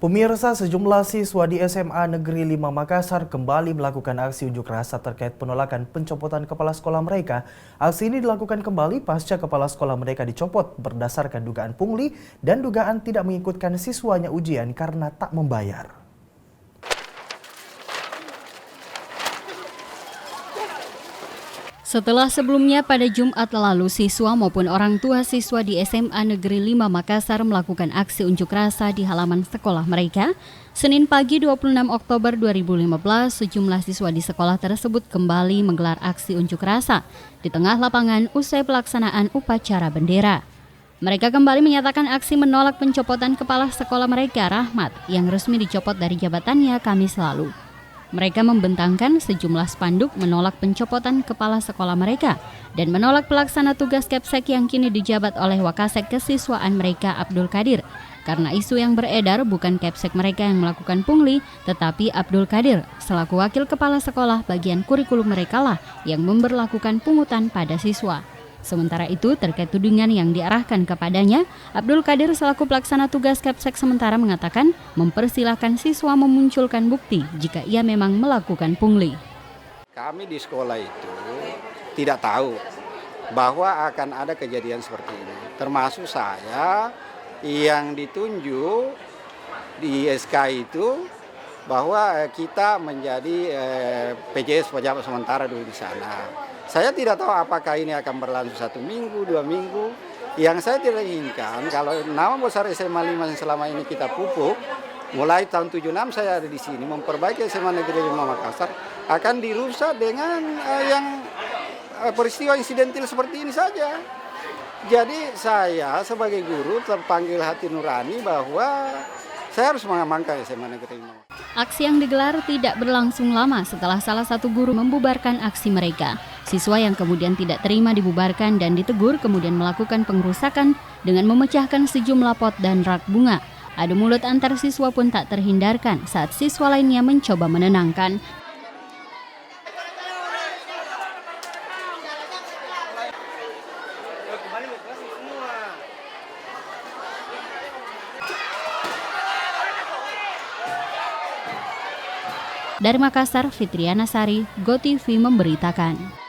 Pemirsa, sejumlah siswa di SMA Negeri 5 Makassar kembali melakukan aksi unjuk rasa terkait penolakan pencopotan kepala sekolah mereka. Aksi ini dilakukan kembali pasca kepala sekolah mereka dicopot berdasarkan dugaan pungli dan dugaan tidak mengikutkan siswanya ujian karena tak membayar. Setelah sebelumnya pada Jumat lalu siswa maupun orang tua siswa di SMA Negeri 5 Makassar melakukan aksi unjuk rasa di halaman sekolah mereka, Senin pagi 26 Oktober 2015 sejumlah siswa di sekolah tersebut kembali menggelar aksi unjuk rasa di tengah lapangan usai pelaksanaan upacara bendera. Mereka kembali menyatakan aksi menolak pencopotan kepala sekolah mereka, Rahmat, yang resmi dicopot dari jabatannya Kamis lalu. Mereka membentangkan sejumlah spanduk menolak pencopotan kepala sekolah mereka dan menolak pelaksana tugas Kepsek yang kini dijabat oleh Wakasek Kesiswaan mereka Abdul Qadir. Karena isu yang beredar bukan Kepsek mereka yang melakukan pungli, tetapi Abdul Qadir selaku wakil kepala sekolah bagian kurikulum mereka lah yang memberlakukan pungutan pada siswa. Sementara itu, terkait tudingan yang diarahkan kepadanya, Abdul Qadir selaku pelaksana tugas Kepsek sementara mengatakan mempersilahkan siswa memunculkan bukti jika ia memang melakukan pungli. Kami di sekolah itu tidak tahu bahwa akan ada kejadian seperti ini. Termasuk saya yang ditunjuk di SK itu bahwa kita menjadi PJS pejabat sementara dulu di sana. Saya tidak tahu apakah ini akan berlangsung 1 minggu, 2 minggu. Yang saya tidak inginkan, kalau nama besar SMA 5 yang selama ini kita pupuk, mulai tahun 76 saya ada di sini, memperbaiki SMA Negeri 5 Makassar, akan dirusak dengan yang peristiwa insidentil seperti ini saja. Jadi saya sebagai guru terpanggil hati nurani bahwa saya harus mengamankan SMA Negeri 5. Aksi yang digelar tidak berlangsung lama setelah salah satu guru membubarkan aksi mereka. Siswa yang kemudian tidak terima dibubarkan dan ditegur kemudian melakukan pengerusakan dengan memecahkan sejumlah pot dan rak bunga. Adu mulut antar siswa pun tak terhindarkan saat siswa lainnya mencoba menenangkan. Dari Makassar, Fitriana Sari, GoTV memberitakan.